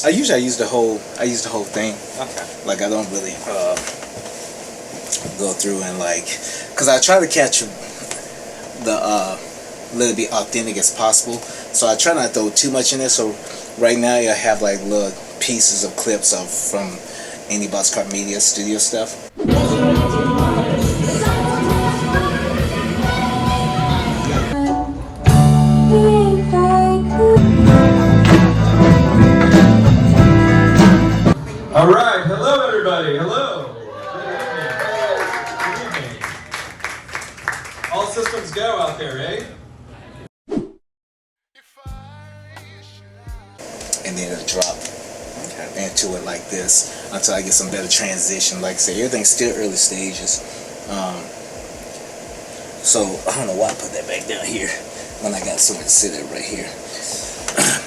I use the whole thing. Okay. Like I don't really go through and like, cause I try to catch the let it be authentic as possible. So I try not to throw too much in there. So right now I have like little pieces of clips of from IndieboxKart Media studio stuff. All right, hello everybody, hello. Good evening. All systems go out there, eh? And then it'll drop into it like this until I get some better transition. Like I say, everything's still early stages. So I don't know why I put that back down here when I got somewhere to sit at right here.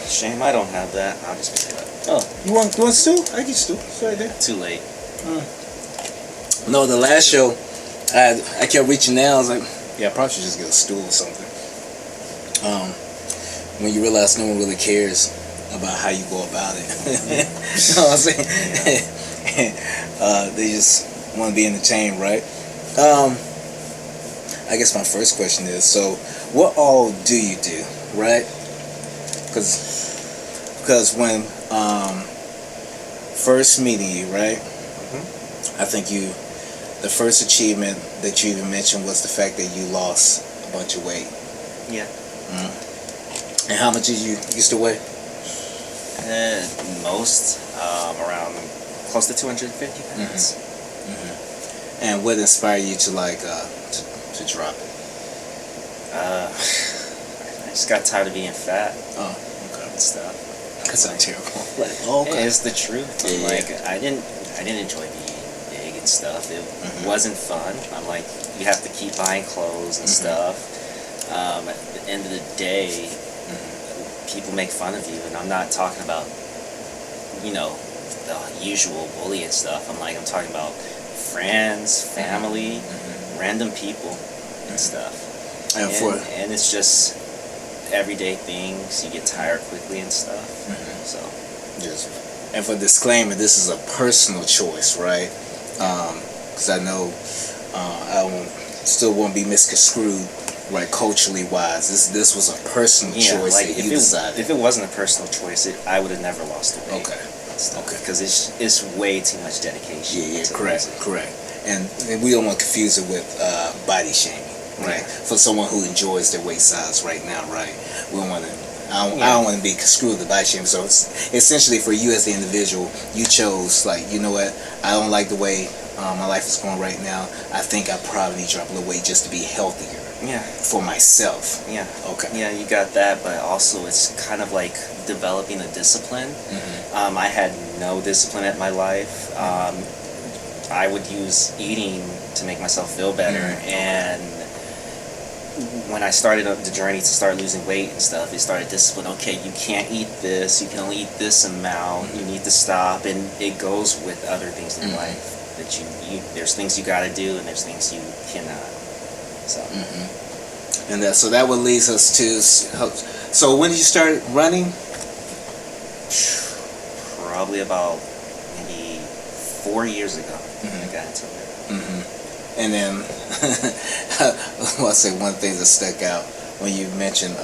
Shame I don't have that. I'll just pick it up. Oh, you want stool? I get stool. It's right there. Too late. No, the last show, I kept reaching down. I was like, yeah, I probably should just get a stool or something. When you realize no one really cares about how you go about it. You know what I'm saying? They just want to be entertained, right? I guess my first question is, so what all do you do, right? Because when first meeting you, right? I think the first achievement that you even mentioned was the fact that you lost a bunch of weight. Yeah. And how much did you used to weigh? Most around close to 250 pounds. And what inspired you to like to drop it? I just got tired of being fat. Oh, okay. And stuff. That sounds terrible. Like, okay. It's the truth. Yeah, like I didn't enjoy being big and stuff. It wasn't fun. I'm like, you have to keep buying clothes and stuff. At the end of the day, people make fun of you, and I'm not talking about, you know, the usual bullying stuff. I'm talking about friends, family, random people and stuff. And it's just everyday things. You get tired quickly and stuff. So, and for disclaimer, this is a personal choice, right? Because I know still won't be misconstrued, right? Culturally wise, this was a personal choice like that you decided. If it wasn't a personal choice, I would have never lost the weight. Okay. Because it's way too much dedication. Yeah, correct. And we don't want to confuse it with body shaming, right? For someone who enjoys their waist size right now, right? We don't want to. I don't want to be screwed with body shaming. So it's essentially for you as the individual, you chose like, you know what? I don't like the way my life is going right now. I think I probably need to drop a little weight just to be healthier. Yeah. For myself. Yeah. Okay. Yeah, you got that, but also it's kind of like developing a discipline. I had no discipline in my life. I would use eating to make myself feel better, and when I started the journey to start losing weight and stuff, it started discipline. Okay, you can't eat this. You can only eat this amount. You need to stop, and it goes with other things in life that you there's things you got to do, and there's things you cannot. So. And so that would lead us to. So when did you start running? Probably about maybe 4 years ago. I got into it. And then, well, I say one thing that stuck out when you mentioned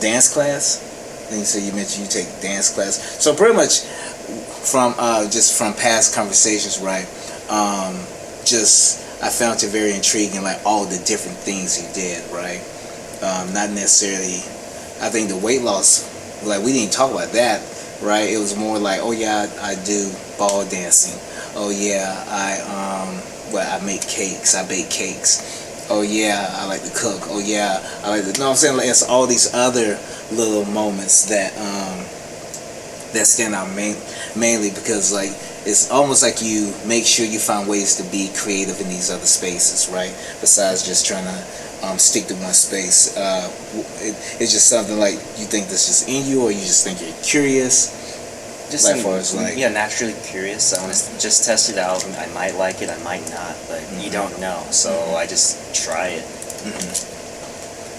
dance class. Then you said you mentioned you take dance class. So pretty much from just from past conversations, right? I found it very intriguing, like all the different things you did, right? Not necessarily. I think the weight loss, like we didn't talk about that, right? It was more like, oh yeah, I do ball dancing. Oh yeah, I make cakes. I bake cakes. Oh yeah, I like to cook. Oh yeah, I like to. You know what I'm saying? Like it's all these other little moments that stand out mainly because like it's almost like you make sure you find ways to be creative in these other spaces, right? Besides just trying to stick to one space. It's just something like you think that's just in you, or you just think you're curious. Just naturally curious. I want to just test it out. I might like it, I might not, but you don't know. So I just try it.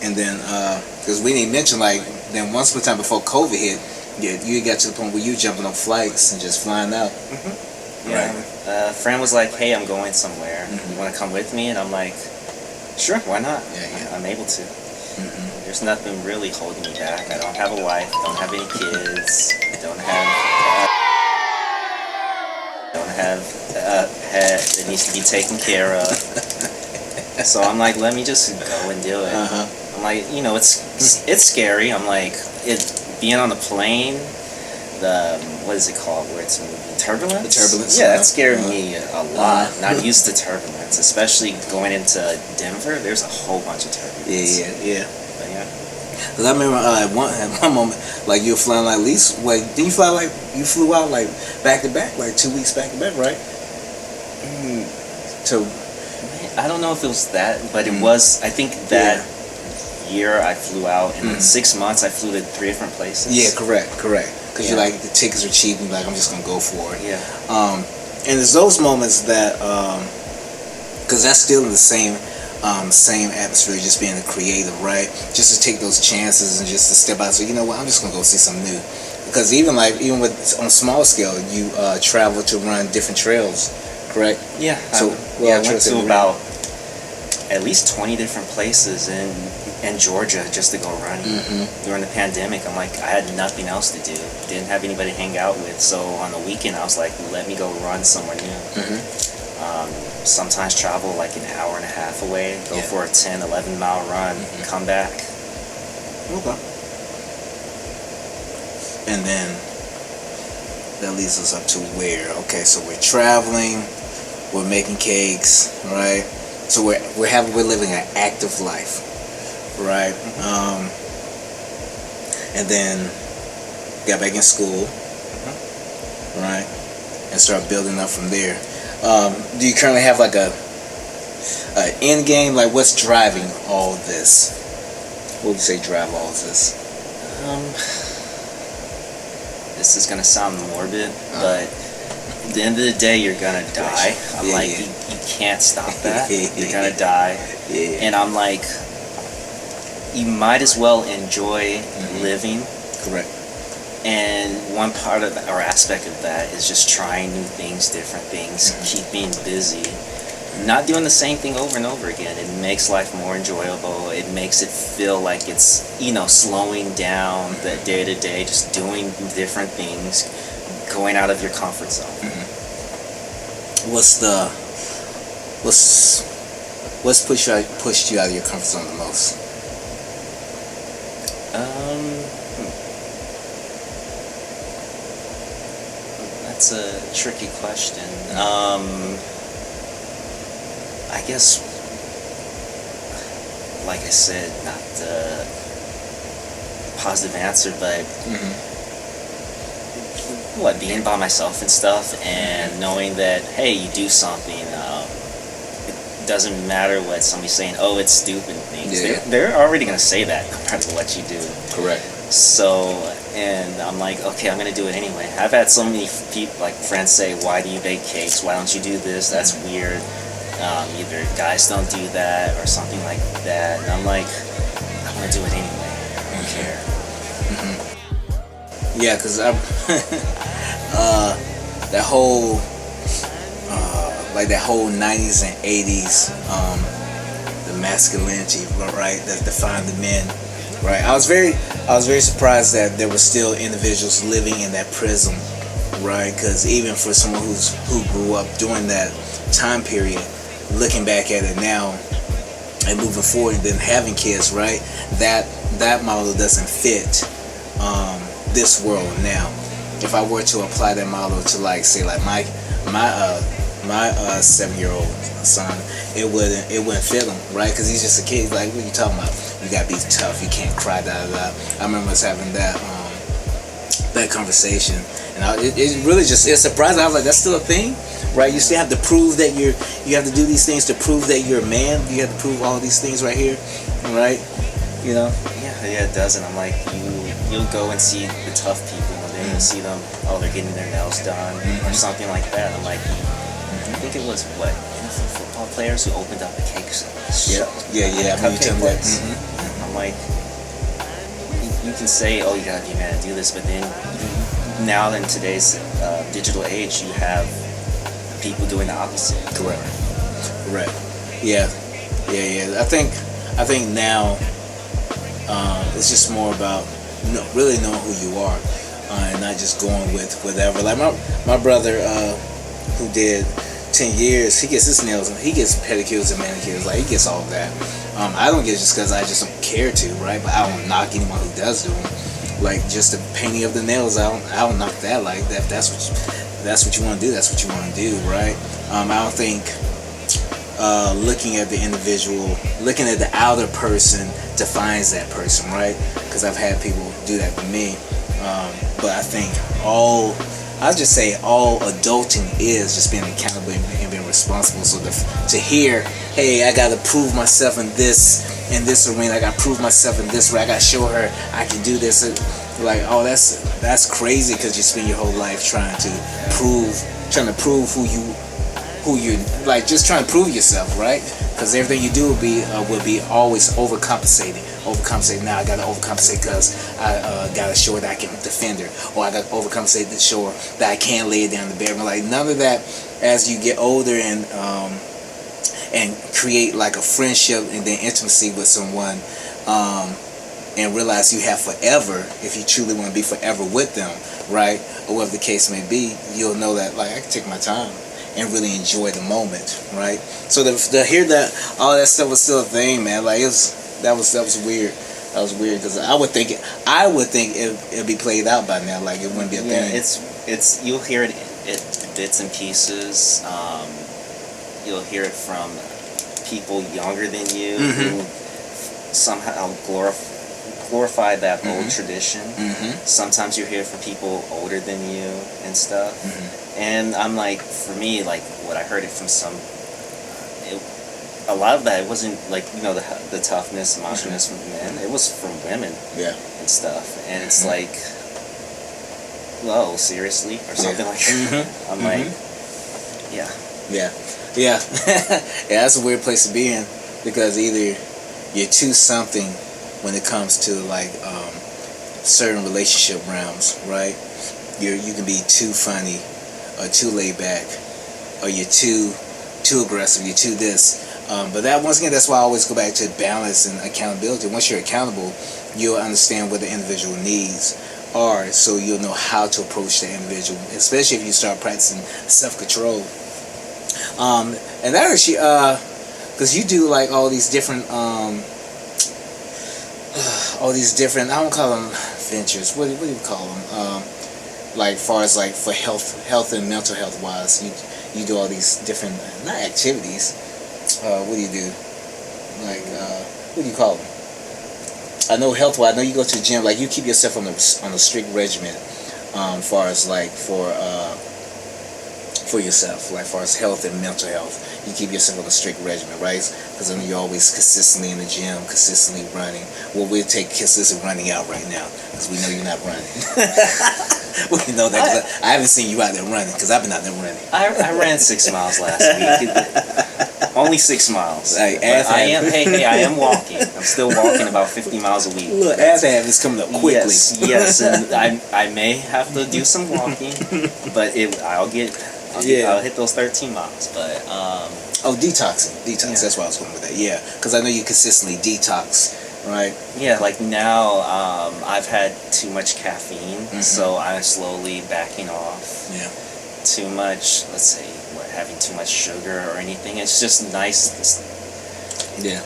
And then, because we didn't mention, like, then once upon a time before COVID hit, Yeah, you got to the point where you jumping on flights and just flying out. Yeah. Right. A friend was like, "Hey, I'm going somewhere. Mhm. You want to come with me?" And I'm like, "Sure, why not? Yeah. I'm able to." Mhm. There's nothing really holding me back. I don't have a wife. Don't have any kids. Don't have a pet that needs to be taken care of. So I'm like, let me just go and do it. I'm like, you know, it's scary. I'm like, being on the plane. The what is it called? Where it's moving? Turbulence. The turbulence. Yeah, that scared me a lot. Not used to turbulence, especially going into Denver. There's a whole bunch of turbulence. Yeah. But yeah. Cause I remember at one moment, like you were flying like at least like did you fly like you flew out like back to back, like 2 weeks back to back, right? So I don't know if it was that, but it was. I think that year I flew out, and in 6 months I flew to 3 different places. yeah, correct. Because you're like the tickets are cheap, and you're like I'm just gonna go for it. Yeah. And it's those moments that because that's still in the same atmosphere, just being a creative, right? Just to take those chances and just to step out. So you know what, I'm just gonna go see something new. Because even with on a small scale, you travel to run different trails, correct? Yeah. So I went to about at least 20 different places in Georgia just to go running. During the pandemic, I'm like, I had nothing else to do. Didn't have anybody to hang out with. So on the weekend, I was like, let me go run somewhere new. Sometimes travel like an hour and a half away, go for a 10, 11 mile run, come back. Okay. And then that leads us up to where? Okay, so we're traveling, we're making cakes, right? So we're living an active life, right? And then got back in school, right? And start building up from there. Do you currently have like a end game? Like what's driving all this? What would you say drive all of this? This is gonna sound morbid, but at the end of the day, you're gonna die. I'm you can't stop that. You're gonna die. And I'm like, you might as well enjoy living. Correct. And one part of or aspect of that is just trying new things, different things, keep being busy, not doing the same thing over and over again. It makes life more enjoyable. It makes it feel like it's, slowing down the day to day, just doing different things, going out of your comfort zone. What's pushed you out of your comfort zone the most? That's a tricky question. I guess, like I said, not the positive answer, but being by myself and stuff, and knowing that, hey, you do something, it doesn't matter what somebody's saying, oh, it's stupid things. They're already going to say that compared to what you do. Correct. So, and I'm like, okay, I'm going to do it anyway. I've had so many people, like friends say, why do you bake cakes? Why don't you do this? That's weird. Either guys don't do that or something like that. And I'm like, I want to do it anyway. I don't care. Yeah, because that whole that whole 90s and 80s, the masculinity, right, that defined the men, right? I was very surprised that there were still individuals living in that prism, right? Because even for someone who grew up during that time period, looking back at it now and moving forward and then having kids, right, that model doesn't fit this world now. If I were to apply that model to my 7-year-old son, it wouldn't fit him, right? Because he's just a kid. He's like, what are you talking about? You gotta be tough. You can't cry, da da da. I remember us having that conversation, and it really just surprised me. I was like, that's still a thing, right? You still have to prove that you have to do these things to prove that you're a man. You have to prove all these things right here, right? Yeah, it does. And I'm like, you'll go and see the tough people, and then you'll see them, they're getting their nails done or something like that. I'm like, I think it was NFL football players who opened up the cake shop. Yeah. I mean, you tell me that. I'm like, you can say, oh, you gotta be a man to do this, but then now in today's digital age, you have people doing the opposite. Correct. Yeah. I think now it's just more about really knowing who you are, and not just going with whatever. Like my brother, who did 10 years, he gets his nails, he gets pedicures and manicures, like he gets all of that. I don't get it just because I just don't care to, right? But I don't knock anyone who does do them. Like just the painting of the nails, I don't knock that. Like that. If that's what you want to do. That's what you want to do, right? I don't think looking at the individual, looking at the outer person defines that person, right? Because I've had people do that with me. But I think all adulting is just being accountable and being responsible. So to hear, hey, I gotta prove myself in this arena, I gotta prove myself in this way, I gotta show her I can do this. Like, oh, that's crazy, because you spend your whole life trying to prove who you like, just trying to prove yourself, right? Because everything you do will be always overcompensating. Now I gotta overcompensate because I gotta show that I can defend her, or I gotta overcompensate to show her that I can't lay it down in the bed. Like none of that. As you get older and create like a friendship and then intimacy with someone, and realize you have forever, if you truly want to be forever with them, right? Or whatever the case may be, you'll know that like I can take my time and really enjoy the moment, right? So to hear that all that stuff was still a thing, man, like that was weird. That was weird, because I would think it'd be played out by now, like it wouldn't be a thing. It's you'll hear it bits and pieces. You'll hear it from people younger than you who somehow glorify that old tradition. Sometimes you hear it from people older than you and stuff. And I'm like, for me, like what I heard it from a lot of that, it wasn't like, the toughness, macho-ness from men. It was from women, and stuff. And it's like, whoa, seriously, or something like that. I'm like, yeah. Yeah, that's a weird place to be in, because either you're too something when it comes to like certain relationship realms, right? You can be too funny, or too laid back, or you're too aggressive, you're too this. But that, once again, that's why I always go back to balance and accountability. Once you're accountable, you'll understand what the individual needs are, so you'll know how to approach the individual, especially if you start practicing self-control. And that actually, because you do like all these different, I don't call them ventures. What do you call them? Like, far as like for health and mental health wise, you do all these different, not activities. What do you do? Like, what do you call them? I know health wise. I know you go to the gym. Like, you keep yourself on a strict regimen, far as like for yourself, like far as health and mental health, you keep yourself on a strict regimen, right? Because I know you're always consistently in the gym, consistently running. Well, we'll take consistent running out right now, because we know you're not running. We know that, 'cause I haven't seen you out there running, because I've been out there running. I ran 6 miles last week. Only 6 miles. Hey, I am walking. I'm still walking about 50 miles a week. Look, ass have is coming up quickly. Yes, and I may have to do some walking, but I'll hit those 13 miles. But detoxing. Yeah. That's why I was going with that. Yeah, because I know you consistently detox, right? Yeah, like now I've had too much caffeine, so I'm slowly backing off. Yeah. Too much, let's say, having too much sugar or anything. It's just nice. Get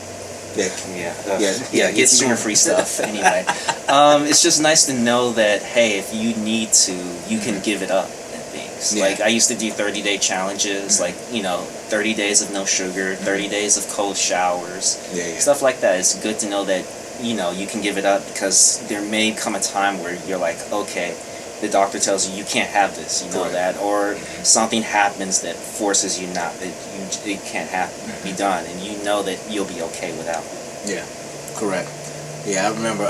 sugar-free stuff anyway. It's just nice to know that, hey, if you need to, you can give it up and things. Yeah. Like, I used to do 30-day challenges, like, 30 days of no sugar, 30 days of cold showers, stuff like that. It's good to know that, you can give it up, because there may come a time where you're like, okay, the doctor tells you can't have this, that, or something happens that forces you not, that it can't be done, and you know that you'll be okay without it. Yeah, correct. Yeah, I remember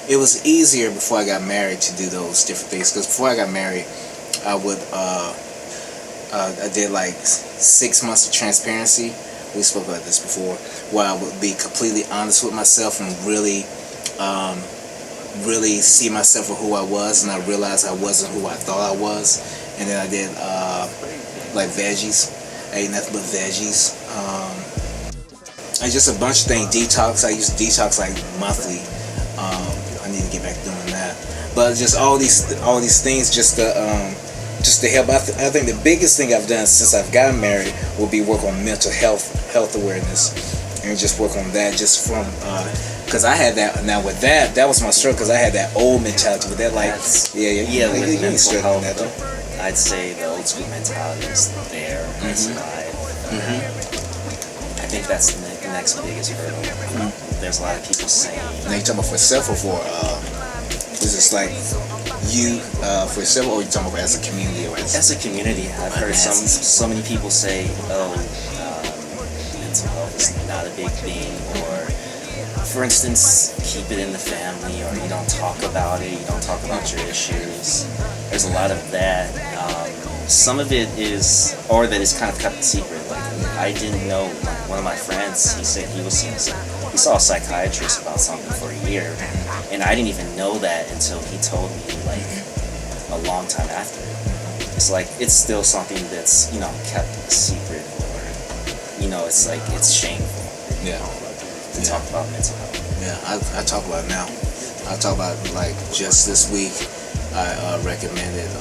it was easier before I got married to do those different things, because before I got married, I would I did like 6 months of transparency. We spoke about this before, where I would be completely honest with myself and really really see myself for who I was, and I realized I wasn't who I thought I was. And then I did like veggies. I ate nothing but veggies. And just a bunch of things. Detox. I used to detox like monthly. I need to get back doing that. But just all these things just to help. I think the biggest thing I've done since I've gotten married will be work on mental health awareness, and just work on that. Just from because I had that. Now with that was my struggle, because I had that old mentality with that, like with mental health. That, I'd say the old school mentality is there and survive. I think that's the next biggest hurdle. There's a lot of people saying. Now you talking about for self or for is this like you for yourself, or you talking about as a community or as a community? I've heard so many people say, "Oh, mental health is not a big thing," or, for instance, keep it in the family, or you don't talk about it, you don't talk about your issues. There's a lot of that. Some of it is, or that is kind of kept secret. Like, I didn't know. One of my friends, he said he saw a psychiatrist about something for a year, and I didn't even know that until he told me, like, a long time after. It's like, it's still something that's, kept secret, or, it's like, it's shameful. Yeah. To talk about mental health. Yeah, I talk about it now. I talk about, like, just this week, I recommended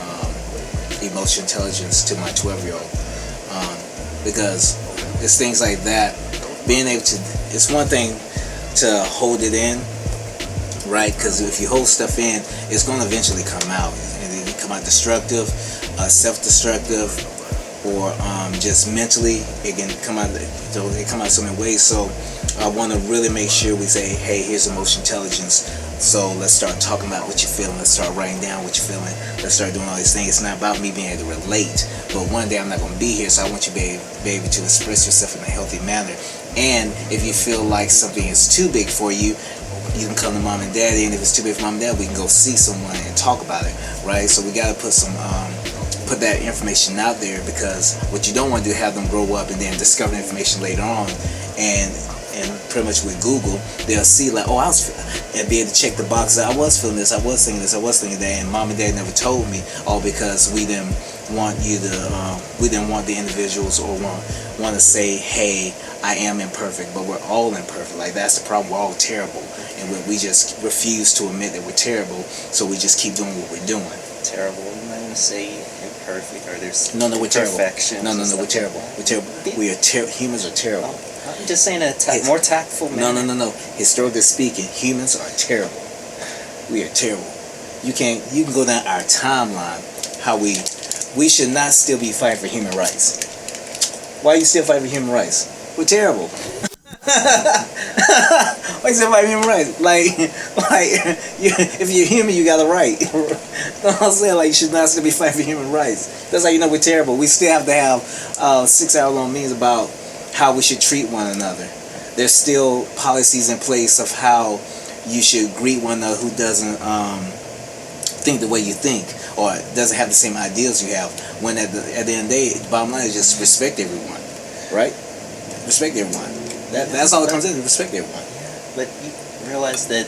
emotional intelligence to my 12-year-old. Because it's things like that. Being able to, it's one thing to hold it in, right? Because if you hold stuff in, it's going to eventually come out. And it can come out destructive, self-destructive, or just mentally. It can come out. It come out so many ways. So I want to really make sure we say, hey, here's emotional intelligence. So let's start talking about what you're feeling. Let's start writing down what you're feeling. Let's start doing all these things. It's not about me being able to relate, but one day I'm not going to be here, so I want you to be able to express yourself in a healthy manner. And if you feel like something is too big for you, you can come to mom and daddy, and if it's too big for mom and dad, we can go see someone and talk about it, right? So we got to put that information out there, because what you don't want to do is have them grow up and then discover the information later on, and pretty much with Google, they'll see like, oh, and be able to check the box that I was feeling this, I was thinking this, I was thinking that, and mom and dad never told me, all because we didn't want the individuals, or want to say, hey, I am imperfect, but we're all imperfect. Like, that's the problem. We're all terrible, and we just refuse to admit that we're terrible, so we just keep doing what we're doing. Terrible? I'm not going to say imperfect, or there's we're terrible. No, we're terrible. Like we're terrible. Humans are terrible. I'm just saying more tactful manner. No. Historically speaking, humans are terrible. We are terrible. You can go down our timeline how we should not still be fighting for human rights. Why are you still fighting for human rights? We're terrible. Why you still fighting for human rights? Like if you're human, you got a right. You know what I'm saying? Like, you should not still be fighting for human rights. That's how you know we're terrible. We still have to have 6-hour-long meetings about how we should treat one another. There's still policies in place of how you should greet one another who doesn't think the way you think, or doesn't have the same ideals you have. When at the end of the day, the bottom line is just respect everyone, right? Respect everyone. That's all it comes in. Respect everyone. But you realize that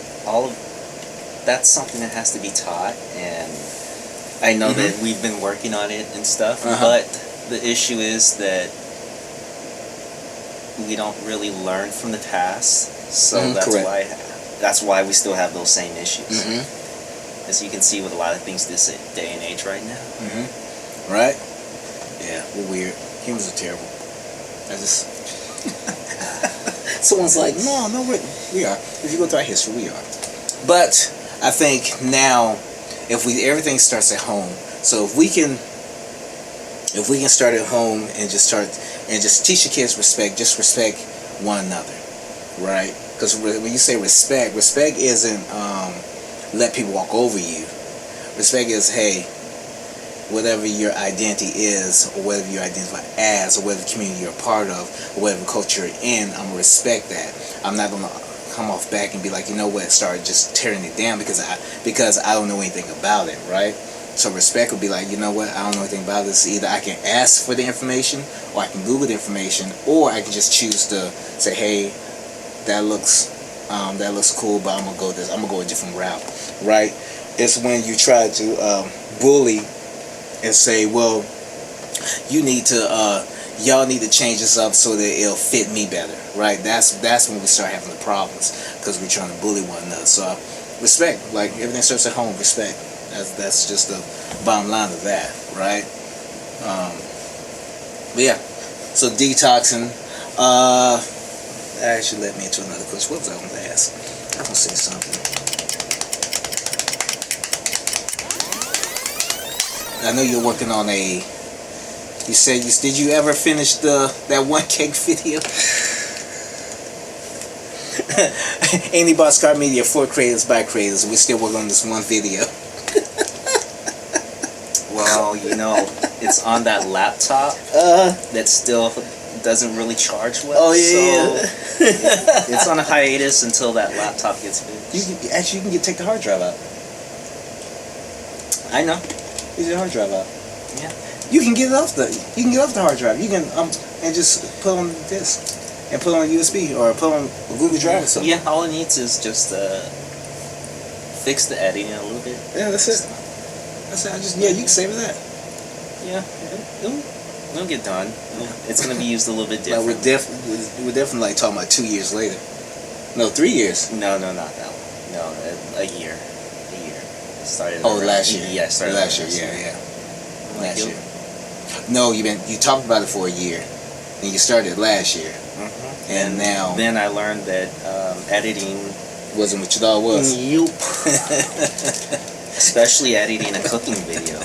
that's something that has to be taught, and I know that we've been working on it and stuff. But the issue is that we don't really learn from the past, so that's why we still have those same issues. As you can see with a lot of things this day and age right now. Right? Yeah, we're weird. Humans are terrible. Someone's like, no, we are. If you go through our history, we are. But I think now, if everything starts at home. So if we can start at home and just teach your kids respect, just respect one another, right? Because when you say respect isn't let people walk over you. Respect is, hey, whatever your identity is, or whatever you identify as, or whatever community you're a part of, or whatever culture you're in, I'm gonna respect that. I'm not gonna come off back and be like, you know what, start just tearing it down because I don't know anything about it, right? So respect would be like, you know what, I don't know anything about this. Either I can ask for the information, or I can Google the information, or I can just choose to say, hey, that looks that looks cool, but I'm gonna go a different route, right? It's when you try to bully and say, well, you need to y'all need to change this up so that it'll fit me better, right? That's when we start having the problems, because we're trying to bully one another. So respect, like everything starts at home. Respect. That's just the bottom line of that, right? But yeah, so detoxing. That actually led me into another question. What was I going to ask? I was going to say something. I know you're working on a. You said did you ever finish that one cake video? IndieboxKart Media, for creators by creators. We're still working on this one video. Well, it's on that laptop that still doesn't really charge well. Oh yeah. So it's on a hiatus until that laptop gets fixed. You can take the hard drive out. I know. Get your hard drive out. Yeah. You can get it off the hard drive. You can and just put on the disk and put on a USB or put on a Google Drive or something. Yeah, all it needs is just fix the editing a little bit. Yeah, that's it. You can save that. Yeah, it'll get done. It's gonna be used a little bit different. Like we're definitely like talking about 2 years later. No, 3 years. No, not that one. No, a year. Started. Last year. Yeah, started last year. Yeah. Last year. No, you talked about it for a year, and you started last year, and now. Then I learned that editing wasn't what you thought it was. Yup. Especially editing a cooking video.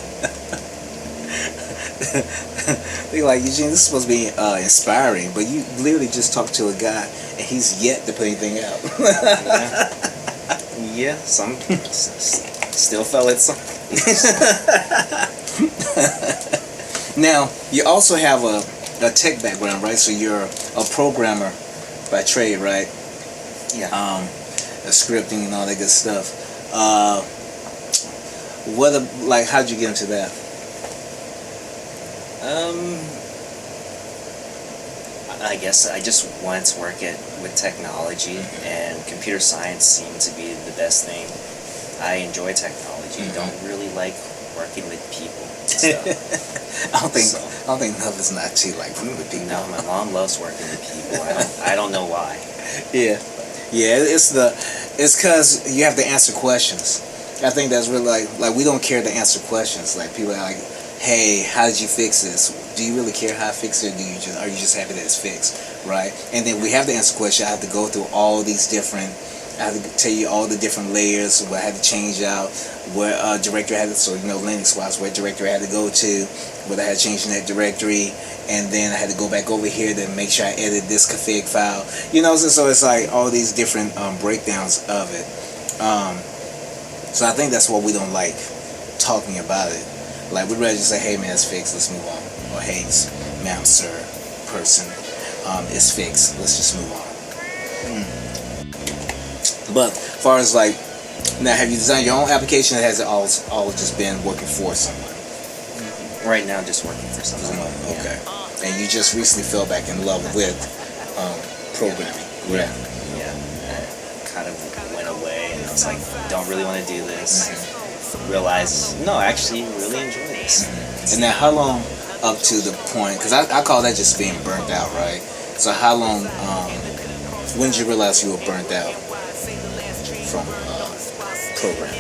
They're like, Eugene, this is supposed to be inspiring, but you literally just talked to a guy, and he's yet to put anything out. Yeah, some still fell at some. Now, you also have a tech background, right? So you're a programmer by trade, right? Yeah. Scripting and all that good stuff. How'd you get into that? I guess I just wanted to work with technology, and computer science seemed to be the best thing. I enjoy technology. Don't really like working with people and stuff. I don't think none of us not too like working with people. No, my mom loves working with people. I don't know why. Yeah. It's because you have to answer questions. I think that's really like we don't care to answer questions. Like people are like, hey, how did you fix this? Do you really care how I fix it, or are you just happy that it's fixed, right? And then we have to answer questions. I have to go through all these different. I have to tell you all the different layers. What I had to change out. Where directory I had to, so Linux wise, where directory I had to go to. What I had to change in that directory, and then I had to go back over here to make sure I edit this config file. So it's like all these different breakdowns of it. So I think that's why we don't like talking about it. Like we'd rather just say, hey man, it's fixed, let's move on. Or hey, ma'am, sir, person, it's fixed, let's just move on. But as far as like, now have you designed your own application, or has it all just been working for someone? Right now, just working for someone. Okay. Yeah. And you just recently fell back in love with programming. Yeah. I kind of went away, and I was like, don't really want to do this. Realized, no, actually, really enjoy this. And now, how long up to the point? Because I call that just being burnt out, right? So how long? When did you realize you were burnt out from programming?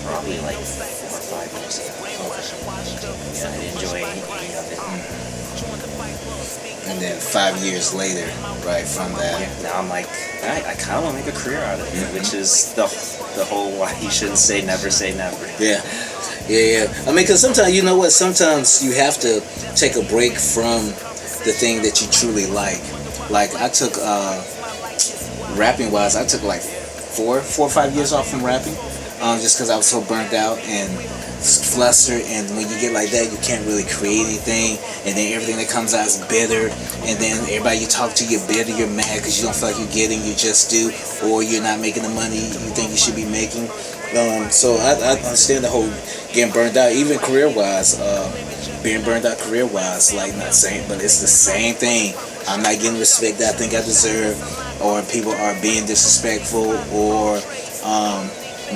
Probably like 4 or 5 years ago. Yeah, I didn't enjoy any of it. And then 5 years later, right, from that. Yeah, now I'm like, I kind of want to make a career out of it, which is the whole why you shouldn't say never. Yeah. I mean, because sometimes you have to take a break from the thing that you truly like. Like I took rapping wise, I took like 4 or 5 years off from rapping, just because I was so burnt out and flustered. And when you get like that, you can't really create anything, and then everything that comes out is bitter, and then everybody you talk to, you're bitter, you're mad because you don't feel like you're getting your just due, or you're not making the money you think you should be making. So I understand the whole getting burned out, even career wise, being burned out career wise, like not saying, but it's the same thing I'm not getting respect that I think I deserve, or people are being disrespectful, or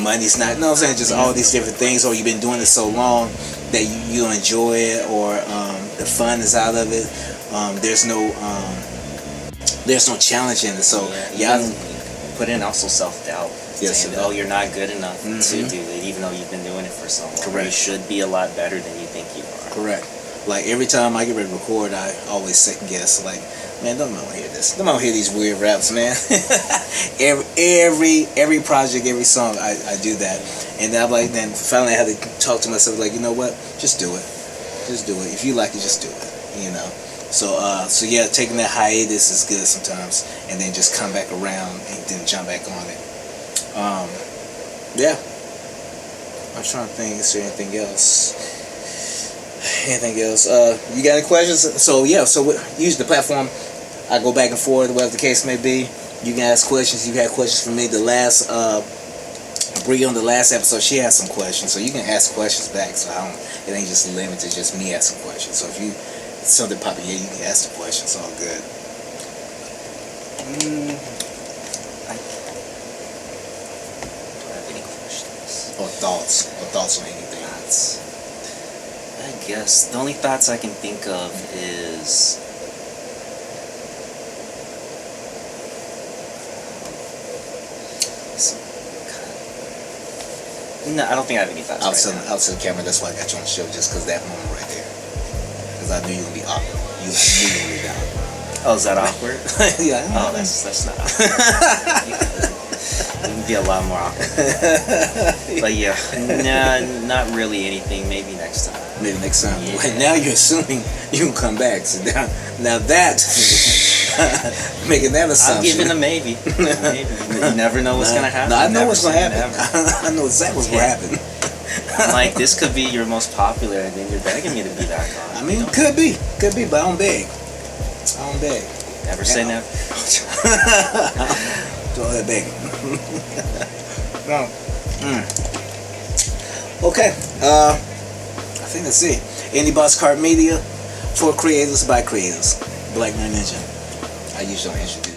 money's not. You know what I'm saying? Just all these different things, or you've been doing it so long that you enjoy it, or the fun is out of it. There's no challenge in it. So put in also self-doubt. Yes, saying, oh, you're not good enough to do it, even though you've been doing it for so long. Correct. You should be a lot better than you think you are. Correct. Like every time I get ready to record, I always second guess. Like, man, don't want to hear this. Don't want to hear these weird raps, man. every project, every song, I do that. And then finally I had to talk to myself, like, you know what? Just do it. Just do it. If you like it, just do it. You know. So yeah, taking that hiatus is good sometimes, and then just come back around and then jump back on it. Yeah. I'm trying to think. Is there anything else? You got any questions? So yeah, use the platform. I go back and forth, whatever the case may be. You can ask questions. You had questions for me. The last Bree on the last episode, she had some questions, so you can ask questions back. So it ain't just limited to just me asking questions. So if something popping here, you can ask the questions. All good. Do I have any questions? Or thoughts on anything. I guess the only thoughts I can think of is no, I don't think I have any thoughts. I'll tell the camera. That's why I got you on the show, just because that moment right there. Because I knew you were gonna be awkward. You knew you were gonna be down. Oh, is that awkward? Yeah. Oh, that's not awkward. It would be a lot more awkward. But yeah, nah, not really anything. Maybe next time. Maybe next time. Yeah. Wait, now you're assuming you can come back. So now that making that assumption. I'm giving a maybe. Maybe. You never know what's gonna happen. No, I know what's gonna happen. Never. I know exactly what's gonna happen. I'm like, this could be your most popular, and then you're begging me to be back on. I mean, could be, but I don't beg. Never say never. Do all that begging. No. Okay. I think that's it. IndieboxKart Media, for creators by creators. Black Man Ninja. I usually don't introduce